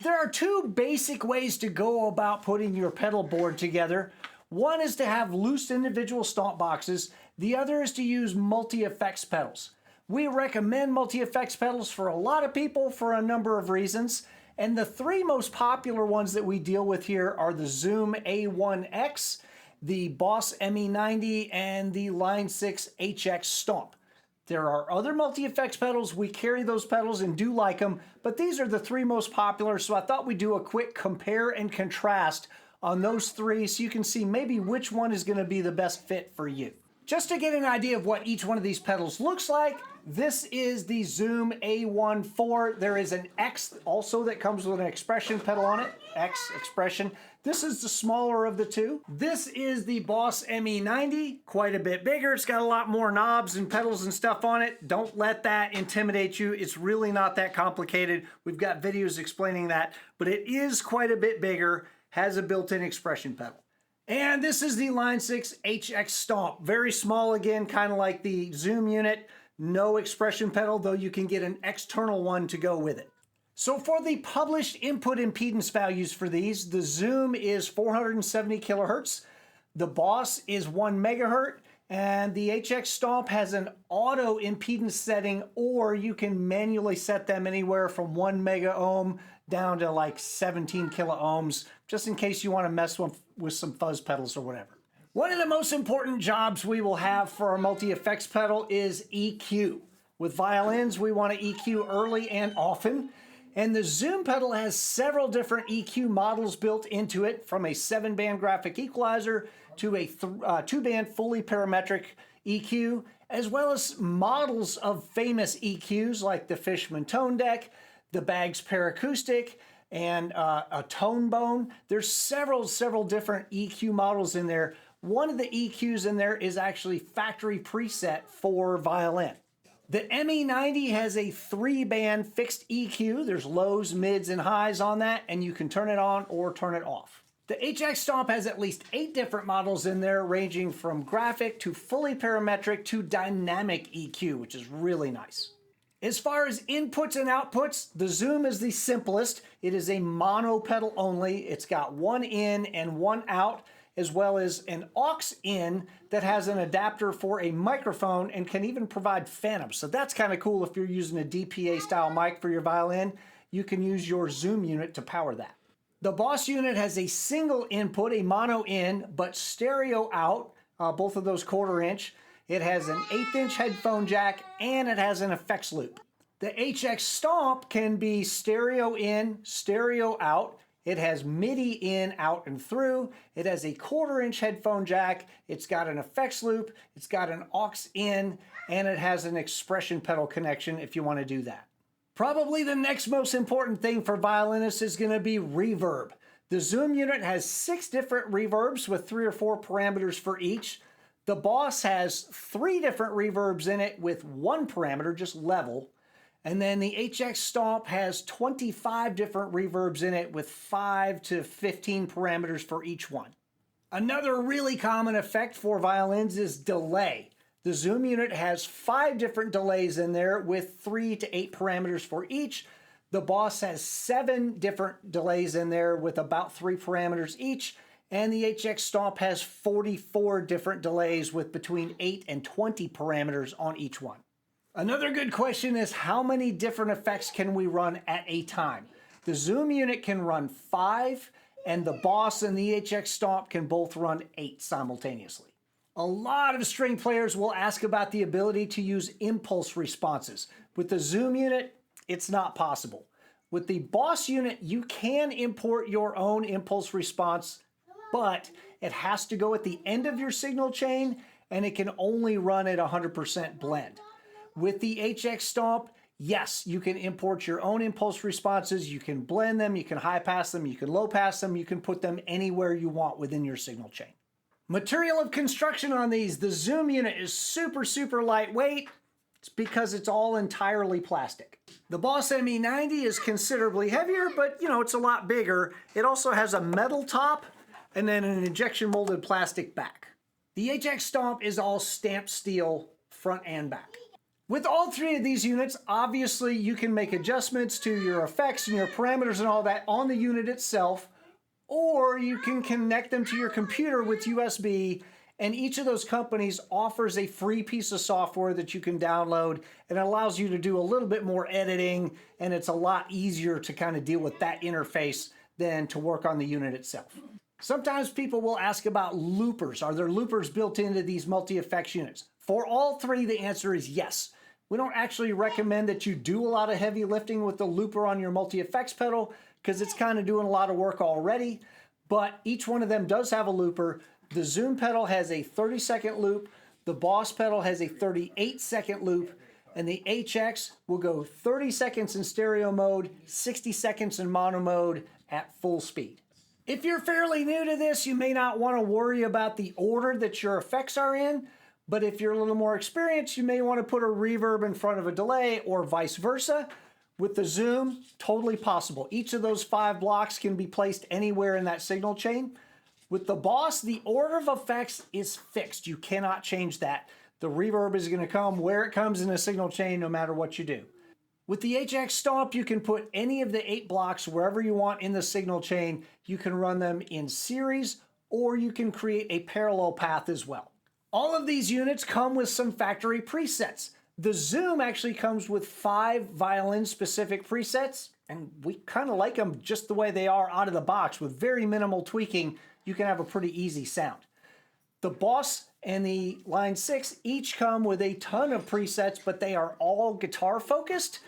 There are two basic ways to go about putting your pedal board together. One is to have loose individual stomp boxes. The other is to use multi-effects pedals. We recommend multi-effects pedals for a lot of people for a number of reasons. And the three most popular ones that we deal with here are the Zoom A1X, the Boss ME90, and the Line6 HX Stomp. There are other multi-effects pedals. We carry those pedals and do like them, but these are the three most popular, so I thought we'd do a quick compare and contrast on those three so you can see maybe which one is going to be the best fit for you. Just to get an idea of what each one of these pedals looks like, this is the Zoom A1Four. There is an X also that comes with an expression pedal on it, X expression. This is the smaller of the two. This is the Boss ME90, quite a bit bigger. It's got a lot more knobs and pedals and stuff on it. Don't let that intimidate you. It's really not that complicated. We've got videos explaining that, but it is quite a bit bigger, has a built-in expression pedal. And this is the Line6 HX Stomp. Very small again, kind of like the Zoom unit. No expression pedal, though you can get an external one to go with it. So for the published input impedance values for these, the Zoom is 470 kilohertz, the Boss is 1 megahertz, and the HX Stomp has an auto impedance setting, or you can manually set them anywhere from 1 mega ohm down to like 17 kilo ohms, just in case you want to mess with some fuzz pedals or whatever. One of the most important jobs we will have for our multi-effects pedal is EQ. With violins, we want to EQ early and often. And the Zoom pedal has several different EQ models built into it, from a 7-band graphic equalizer to a 2-band fully parametric EQ, as well as models of famous EQs like the Fishman Tone Deck, the Baggs Paracoustic, and a Tone Bone. There's several different EQ models in there. One of the EQs in there is actually factory preset for violin. The ME90 has a 3-band fixed EQ. There's lows, mids, and highs on that, and you can turn it on or turn it off. The HX Stomp has at least 8 different models in there, ranging from graphic to fully parametric to dynamic EQ, which is really nice. As far as inputs and outputs, the Zoom is the simplest. It is a mono pedal only. It's got one in and one out, as well as an aux in that has an adapter for a microphone and can even provide phantoms. So that's kind of cool. If you're using a DPA style mic for your violin, you can use your Zoom unit to power that. The Boss unit has a single input, a mono in, but stereo out, both of those 1/4 inch. It has an 1/8 inch headphone jack, and it has an effects loop. The HX Stomp can be stereo in, stereo out. It has MIDI in, out, and through. It has a 1/4 inch headphone jack. It's got an effects loop. It's got an aux in, and it has an expression pedal connection if you want to do that. Probably the next most important thing for violinists is going to be reverb. The Zoom unit has 6 different reverbs with 3 or 4 parameters for each. The Boss has 3 different reverbs in it with 1 parameter, just level. And then the HX Stomp has 25 different reverbs in it with 5 to 15 parameters for each one. Another really common effect for violins is delay. The Zoom unit has 5 different delays in there with 3 to 8 parameters for each. The Boss has 7 different delays in there with about 3 parameters each. And the HX Stomp has 44 different delays with between 8 and 20 parameters on each one. Another good question is, how many different effects can we run at a time? The Zoom unit can run 5, and the Boss and the HX Stomp can both run 8 simultaneously. A lot of string players will ask about the ability to use impulse responses. With the Zoom unit, it's not possible. With the Boss unit, you can import your own impulse response, but it has to go at the end of your signal chain, and it can only run at 100% blend. With the HX Stomp, yes, you can import your own impulse responses, you can blend them, you can high pass them, you can low pass them, you can put them anywhere you want within your signal chain. Material of construction on these, the Zoom unit is super lightweight. It's because it's all entirely plastic. The Boss ME90 is considerably heavier, but it's a lot bigger. It also has a metal top and then an injection molded plastic back. The HX Stomp is all stamped steel front and back. With all three of these units, obviously you can make adjustments to your effects and your parameters and all that on the unit itself, or you can connect them to your computer with USB, and each of those companies offers a free piece of software that you can download, and it allows you to do a little bit more editing, and it's a lot easier to kind of deal with that interface than to work on the unit itself. Sometimes people will ask about loopers. Are there loopers built into these multi-effects units? For all three, the answer is yes. We don't actually recommend that you do a lot of heavy lifting with the looper on your multi-effects pedal because it's kind of doing a lot of work already, but each one of them does have a looper. The Zoom pedal has a 30-second loop, the Boss pedal has a 38-second loop, and the HX will go 30 seconds in stereo mode, 60 seconds in mono mode at full speed. If you're fairly new to this, you may not want to worry about the order that your effects are in, but if you're a little more experienced, you may want to put a reverb in front of a delay or vice versa. With the Zoom, totally possible. Each of those 5 blocks can be placed anywhere in that signal chain. With the Boss, the order of effects is fixed. You cannot change that. The reverb is going to come where it comes in the signal chain no matter what you do. With the HX Stomp, you can put any of the 8 blocks wherever you want in the signal chain. You can run them in series, or you can create a parallel path as well. All of these units come with some factory presets. The Zoom actually comes with 5 violin-specific presets, and we kind of like them just the way they are out of the box. With very minimal tweaking, you can have a pretty easy sound. The Boss and the Line6 each come with a ton of presets, but they are all guitar-focused,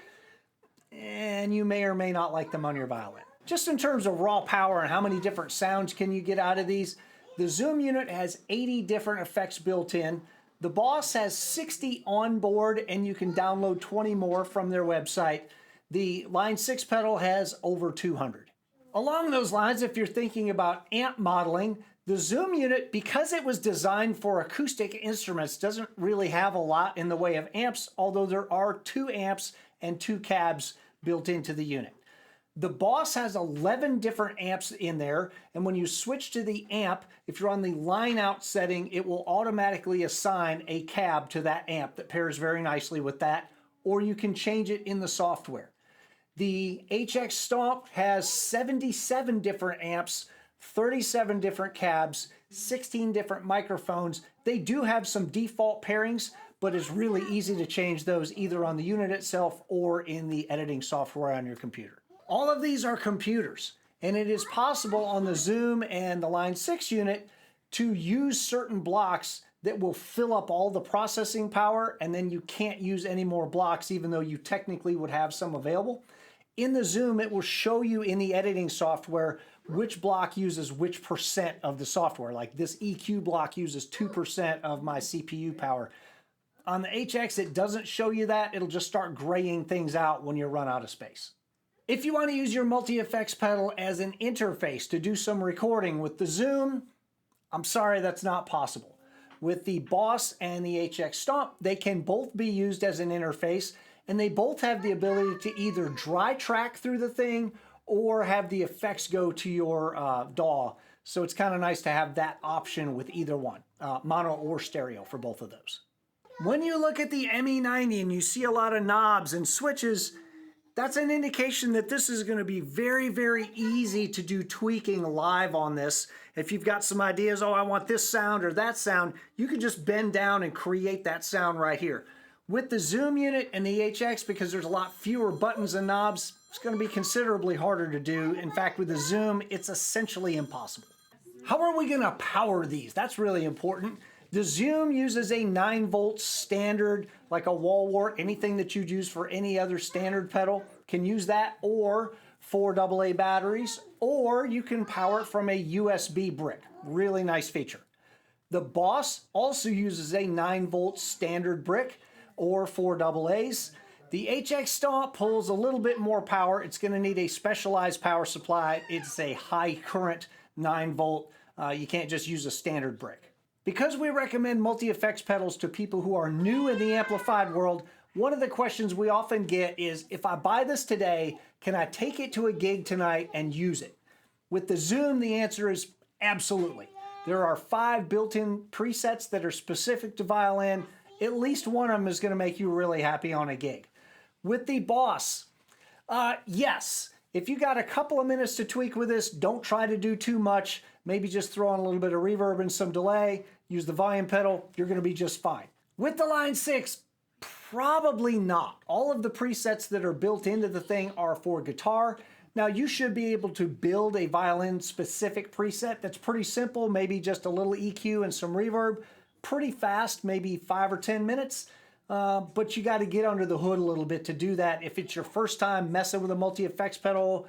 and you may or may not like them on your violin. Just in terms of raw power and how many different sounds can you get out of these, the Zoom unit has 80 different effects built in. The Boss has 60 on board, and you can download 20 more from their website. The Line6 pedal has over 200. Along those lines, if you're thinking about amp modeling, the Zoom unit, because it was designed for acoustic instruments, doesn't really have a lot in the way of amps, although there are 2 amps and 2 cabs built into the unit. The Boss has 11 different amps in there, and when you switch to the amp, if you're on the line out setting, it will automatically assign a cab to that amp that pairs very nicely with that, or you can change it in the software. The HX Stomp has 77 different amps, 37 different cabs, 16 different microphones. They do have some default pairings, but it's really easy to change those either on the unit itself or in the editing software on your computer. All of these are computers, and it is possible on the Zoom and the Line6 unit to use certain blocks that will fill up all the processing power, and then you can't use any more blocks even though you technically would have some available. In the Zoom, it will show you in the editing software which block uses which percent of the software. Like this EQ block uses 2% of my CPU power. On the HX, it doesn't show you that. It'll just start graying things out when you run out of space. If you want to use your multi-effects pedal as an interface to do some recording with the Zoom, I'm sorry, that's not possible. With the Boss and the HX Stomp, they can both be used as an interface, and they both have the ability to either dry track through the thing or have the effects go to your DAW. So it's kind of nice to have that option with either one, mono or stereo for both of those. When you look at the ME90 and you see a lot of knobs and switches, that's an indication that this is going to be very, very easy to do tweaking live on this. If you've got some ideas, oh, I want this sound or that sound, you can just bend down and create that sound right here. With the Zoom unit and the HX, because there's a lot fewer buttons and knobs, it's going to be considerably harder to do. In fact, with the Zoom, it's essentially impossible. How are we going to power these? That's really important. The Zoom uses a 9-volt standard, like a wall wart. Anything that you'd use for any other standard pedal can use that, or 4 AA batteries, or you can power it from a USB brick. Really nice feature. The Boss also uses a 9-volt standard brick, or 4 AA's. The HX Stomp pulls a little bit more power. It's going to need a specialized power supply. It's a high current 9-volt. You can't just use a standard brick. Because we recommend multi-effects pedals to people who are new in the amplified world, one of the questions we often get is, if I buy this today, can I take it to a gig tonight and use it? With the Zoom, the answer is absolutely. There are 5 built-in presets that are specific to violin, at least one of them is going to make you really happy on a gig. With the Boss, yes, if you got a couple of minutes to tweak with this, don't try to do too much. Maybe just throw on a little bit of reverb and some delay, use the volume pedal, you're going to be just fine. With the Line6, probably not. All of the presets that are built into the thing are for guitar. Now you should be able to build a violin specific preset that's pretty simple, maybe just a little EQ and some reverb, pretty fast, maybe 5 or 10 minutes. But you got to get under the hood a little bit to do that. If it's your first time messing with a multi-effects pedal,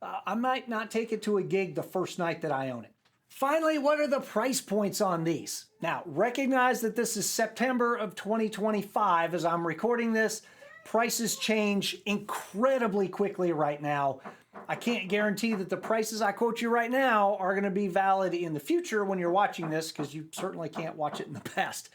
I might not take it to a gig the first night that I own it. Finally, what are the price points on these? Now, recognize that this is September of 2025 as I'm recording this. Prices change incredibly quickly right now. I can't guarantee that the prices I quote you right now are going to be valid in the future when you're watching this, because you certainly can't watch it in the past.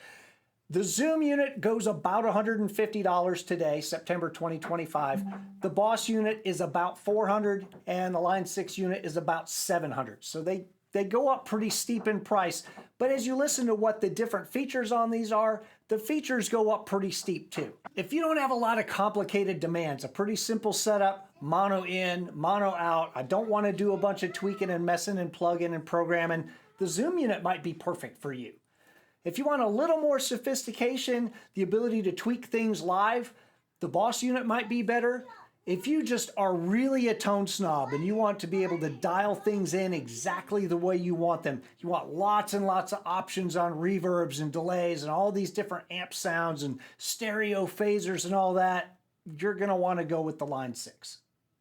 The Zoom unit goes about $150 today, September 2025. The Boss unit is about $400 and the Line6 unit is about $700. So they go up pretty steep in price, but as you listen to what the different features on these are, the features go up pretty steep too. If you don't have a lot of complicated demands, a pretty simple setup, mono in, mono out, I don't want to do a bunch of tweaking and messing and plugging and programming, the Zoom unit might be perfect for you. If you want a little more sophistication, the ability to tweak things live, the Boss unit might be better. If you just are really a tone snob and you want to be able to dial things in exactly the way you want them, you want lots and lots of options on reverbs and delays and all these different amp sounds and stereo phasers and all that, you're going to want to go with the Line6.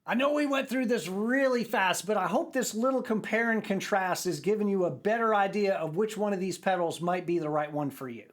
I know we went through this really fast, but I hope this little compare and contrast has given you a better idea of which one of these pedals might be the right one for you.